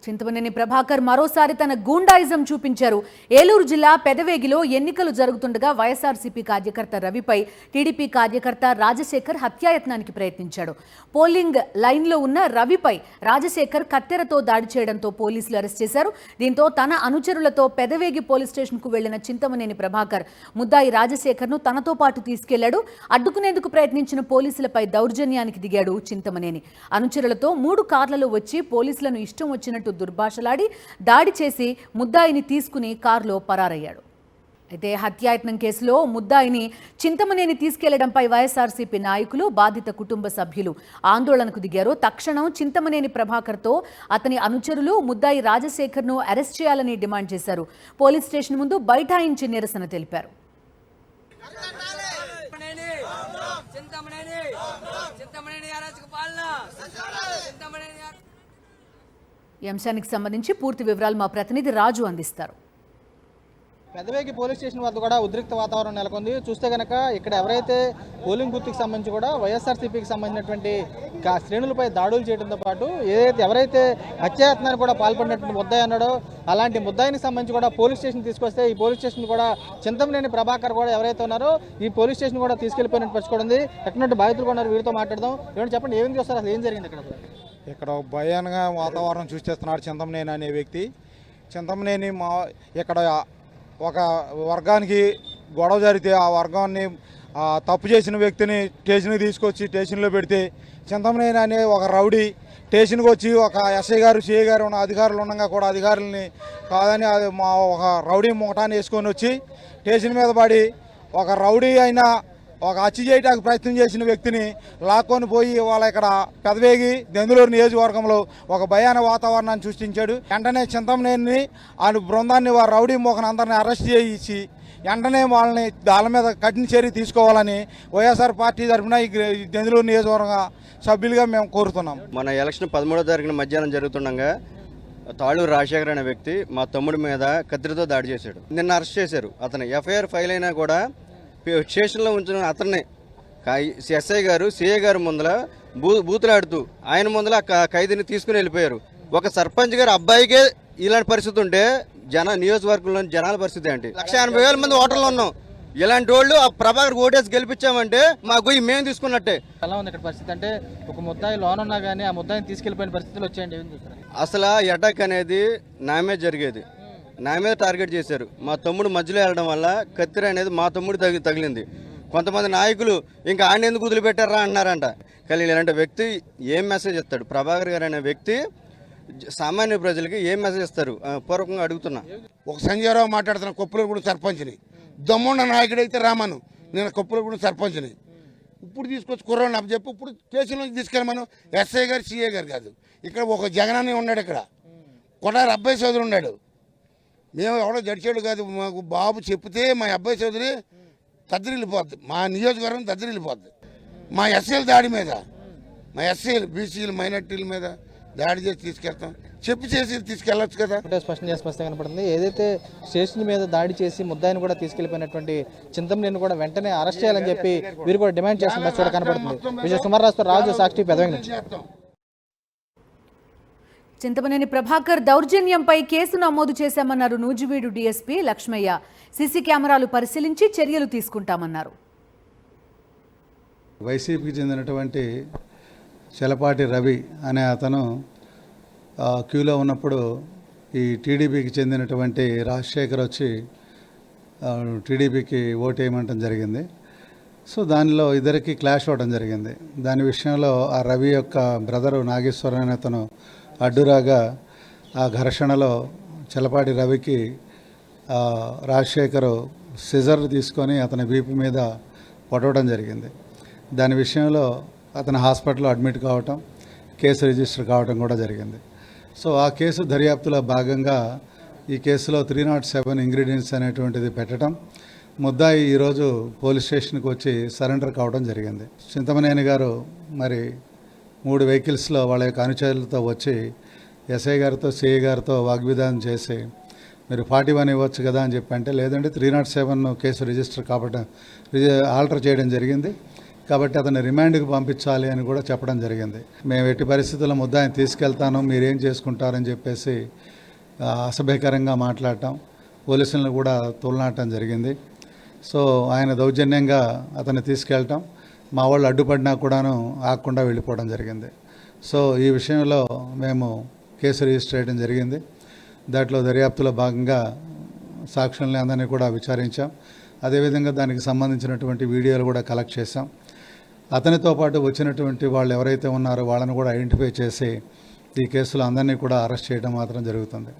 చింతమనేని ప్రభాకర్ మరోసారి తన గూండాయిజం చూపించారు. ఏలూరు జిల్లా పెదవేగిలో ఎన్నికలు జరుగుతుండగా వైఎస్ఆర్సీపీ కార్యకర్త రవిపై టీడీపీ కార్యకర్త రాజశేఖర్ హత్యాయత్నానికి ప్రయత్నించాడు. పోలింగ్ లైన్లో ఉన్న రవిపై రాజశేఖర్ కత్తెరతో దాడి చేయడంతో పోలీసులు అరెస్ట్ చేశారు. దీంతో తన అనుచరులతో పెదవేగి పోలీస్ స్టేషన్కు వెళ్లిన చింతమనేని ప్రభాకర్ ముద్దాయి రాజశేఖర్ను తనతో పాటు తీసుకెళ్లాడు. అడ్డుకునేందుకు ప్రయత్నించిన పోలీసులపై దౌర్జన్యానికి దిగాడు చింతమనేని. అనుచరులతో 3 కార్లలో వచ్చి పోలీసులను ఇష్టం వచ్చినట్టు దుర్భాషలాడి దాడి చేసి ముద్దాయిని తీసుకుని కారులో పరారయ్యాడు. అయితే హత్యాయత్నం కేసులో ముద్దాయిని చింతమనేని తీసుకెళ్లడంపై వైఎస్ఆర్సీపీ నాయకులు, బాధిత కుటుంబ సభ్యులు ఆందోళనకు దిగారు. తక్షణం చింతమనేని ప్రభాకర్తో అతని అనుచరులు ముద్దాయి రాజశేఖర్ను అరెస్ట్ చేయాలని డిమాండ్ చేశారు. పోలీస్ స్టేషన్ ముందు బైఠాయించి నిరసన తెలిపారు. ఈ అంశానికి సంబంధించి పూర్తి వివరాలు మా ప్రతినిధి రాజు అందిస్తారు. పెదవేగి పోలీస్ స్టేషన్ వద్ద కూడా ఉద్రిక్త వాతావరణం నెలకొంది. చూస్తే కనుక ఇక్కడ ఎవరైతే పోలింగ్ బూత్కి సంబంధించి కూడా వైఎస్ఆర్సీపీకి సంబంధించినటువంటి శ్రేణులపై దాడులు చేయడంతో పాటు ఎవరైతే హత్యాయత్నానికి కూడా పాల్పడినటువంటి ముద్దాయి అన్నాడో అలాంటి ముద్దాయికి సంబంధించి కూడా పోలీస్ స్టేషన్ తీసుకొస్తే ఈ పోలీస్ స్టేషన్ కూడా చింతమనేని ప్రభాకర్ కూడా ఎవరైతే ఉన్నారో ఈ పోలీస్ స్టేషన్ కూడా తీసుకెళ్లిపోయినట్టు పరుచుకోండి. ఎక్కడంటే బాధితులు కూడా ఉన్నారు, వీరితో మాట్లాడదాం. ఏమంటే చెప్పండి, ఏమేమి చూస్తారు, అసలు ఏం జరిగింది ఇక్కడ భయానక వాతావరణం సృష్టిస్తున్నాడు చింతమనేని అనే వ్యక్తి. చింతమనేని ఇక్కడ ఒక వర్గానికి గొడవ జరిగితే ఆ వర్గాన్ని తప్పు చేసిన వ్యక్తిని స్టేషన్కి తీసుకొచ్చి స్టేషన్లో పెడితే చింతమనేని అనే ఒక రౌడీ స్టేషన్కి వచ్చి ఒక ఎస్ఐ గారు, సిఐ గారు ఉన్న అధికారులు ఉండగా కూడా అధికారులని కాదని ఒక రౌడీ ముఠాన్ని వేసుకొని వచ్చి స్టేషన్ మీద పడి ఒక రౌడీ అయినా ఒక హత్య చేయడానికి ప్రయత్నం చేసిన వ్యక్తిని లాక్కొని పోయి వాళ్ళ ఇక్కడ పెదవేగి దెందులూరు నియోజకవర్గంలో ఒక భయాన వాతావరణాన్ని సృష్టించాడు. వెంటనే చింతమనేని ఆ బృందాన్ని వారు రౌడీ మోహన్ అందరినీ అరెస్ట్ చేయించి వెంటనే వాళ్ళని వాళ్ళ మీద కఠిన చర్య తీసుకోవాలని వైఎస్ఆర్ పార్టీ తరఫున ఈ దెందులూరు నియోజకవర్గ సభ్యులుగా మేము కోరుతున్నాం. మన ఎలక్షన్ 13వ తారీఖున మధ్యాహ్నం జరుగుతుండగా తాళూరు రాజశేఖర్ అనే వ్యక్తి మా తమ్ముడి మీద కత్తిరితో దాడి చేశాడు. నిన్న అరెస్ట్ చేశారు. అతను ఎఫ్ఐఆర్ ఫైల్ అయినా కూడా స్టేషన్లో ఉంచిన అతన్ని ఎస్ఐ గారు, సిఐ గారు ముందల బూతులాడుతూ ఆయన ముందల ఖైదీని తీసుకుని వెళ్ళిపోయారు. ఒక సర్పంచ్ గారు అబ్బాయికే ఇలాంటి పరిస్థితి ఉంటే నియోజకవర్గంలోని జనాల పరిస్థితి ఏంటి? 180,000 మంది ఓటర్లు ఉన్నాం. ఇలాంటి వాళ్ళు ఆ ప్రభాకర్ ఓటేసి గెలిపించామంటే మా గొయ్యి మేము తీసుకున్నట్టే. ఎలా ఉంది ఇక్కడ పరిస్థితి? అంటే ఒక ముద్దాయి లోన్ ఉన్నా కానీ ఆ ముద్దాయిని తీసుకెళ్లిపోయిన పరిస్థితులు వచ్చాయండి. అసలు అటాక్ అనేది నా మీద జరిగేది, నా మీద టార్గెట్ చేశారు. మా తమ్ముడు మధ్యలో వెళ్ళడం వల్ల కత్తిర అనేది మా తమ్ముడు తగిలింది. కొంతమంది నాయకులు ఇంకా ఆయన ఎందుకు వదిలిపెట్టారా అన్నారంట. కానీ ఇలాంటి వ్యక్తి ఏం మెసేజ్ ఇస్తాడు? ప్రభాకర్ గారు అనే వ్యక్తి సామాన్య ప్రజలకి ఏం మెసేజ్ ఇస్తారు పూర్వకంగా అడుగుతున్నా. ఒక సంజయరావు మాట్లాడుతున్న కొప్పులగూడెం సర్పంచ్ని, దమ్మున్న నాయకుడు అయితే రామను, నేను కొప్పులగూడెం సర్పంచ్ని. ఇప్పుడు తీసుకొచ్చి కుర్రాన్ని అప్పచెప్పి ఇప్పుడు స్టేషన్లోకి తీసుకెళ్ళమను. ఎస్ఐ గారు, సిఐ గారు కాదు, ఇక్కడ ఒక జగనాన్ని ఉన్నాడు, ఇక్కడ కొడారి అబ్బాయి చౌదరి ఉన్నాడు. మేము ఎవడో జడ్చేడు కాదు, మాకు బాబు చెప్తే మా అబ్బాయి చౌదరి దద్దరిల్లిపోద్ది, మా నియోజకవర్గం దద్దరిల్లిపోద్ది. మా ఎస్సీల దాడి మీద, మా ఎస్సీలు, బీసీలు, మైనార్టీల మీద దాడి చేసి తీసుకెళ్తాం, చేసి తీసుకెళ్ళొచ్చు కదా. స్పష్టం చేసి కనపడుతుంది. ఏదైతే స్టేషన్ మీద దాడి చేసి ముద్దాయిని కూడా తీసుకెళ్లిపోయినటువంటి చింతమనేని కూడా వెంటనే అరెస్ట్ చేయాలని చెప్పి వీరు కూడా డిమాండ్ చేస్తున్న కూడా కనపడుతుంది. విజయ సుమారాజుతో రాజు, సాక్షి, పెదవేగి నుంచి. చింతమనేని ప్రభాకర్ దౌర్జన్యంపై కేసు నమోదు చేశామన్నారు నూజివీడు డీఎస్పీ లక్ష్మయ్య. సీసీ కెమెరాలు పరిశీలించి చర్యలు తీసుకుంటామన్నారు. వైసీపీకి చెందినటువంటి చెలపాటి రవి అనే అతను క్యూలో ఉన్నప్పుడు ఈ టీడీపీకి చెందినటువంటి రాజశేఖర్ వచ్చి టీడీపీకి ఓటు వేయమంటం జరిగింది. సో దానిలో ఇద్దరికి క్లాష్ అవ్వడం జరిగింది. దాని విషయంలో ఆ రవి యొక్క బ్రదరు నాగేశ్వర అనే అతను అడ్డురాగా ఆ ఘర్షణలో చెలపాటి రవికి రాజశేఖర్ సిజర్ తీసుకొని అతని వీపు మీద పడవడం జరిగింది. దాని విషయంలో అతను హాస్పిటల్లో అడ్మిట్ కావటం, కేసు రిజిస్టర్ కావటం కూడా జరిగింది. సో ఆ కేసు దర్యాప్తులో భాగంగా ఈ కేసులో 307 ఇంగ్రీడియంట్స్ అనేటువంటిది పెట్టడం, ముద్దాయి ఈరోజు పోలీస్ స్టేషన్కి వచ్చి సరెండర్ కావడం జరిగింది. చింతమనేని గారు మరి 3 వెహికల్స్లో వాళ్ళ యొక్క అనుచరులతో వచ్చి ఎస్ఐ గారితో, సిఐ గారితో వాగ్విధానం చేసి మీరు 41 ఇవ్వచ్చు కదా అని చెప్పి అంటే, లేదంటే 307 కేసు రిజిస్టర్ కాబట్టి ఆల్టర్ చేయడం జరిగింది. కాబట్టి అతన్ని రిమాండ్కి పంపించాలి అని కూడా చెప్పడం జరిగింది. మేము ఎట్టి పరిస్థితుల్లో ముద్దాయిని తీసుకెళ్తాను, మీరేం చేసుకుంటారని చెప్పేసి అసభ్యకరంగా మాట్లాడటం, పోలీసులను కూడా తోలనాటం జరిగింది. సో ఆయన దౌర్జన్యంగా అతన్ని తీసుకెళ్ళటం, మా వాళ్ళు అడ్డుపడినా కూడాను ఆగకుండా వెళ్ళిపోవడం జరిగింది. సో ఈ విషయంలో మేము కేసు రిజిస్టర్ చేయడం జరిగింది. దాంట్లో దర్యాప్తులో భాగంగా సాక్షుల్ని అందరినీ కూడా విచారించాం. అదేవిధంగా దానికి సంబంధించినటువంటి వీడియోలు కూడా కలెక్ట్ చేశాం. అతనితో పాటు వచ్చినటువంటి వాళ్ళు ఎవరైతే ఉన్నారో వాళ్ళని కూడా ఐడెంటిఫై చేసి ఈ కేసులో అందరినీ కూడా అరెస్ట్ చేయడం మాత్రం జరుగుతుంది.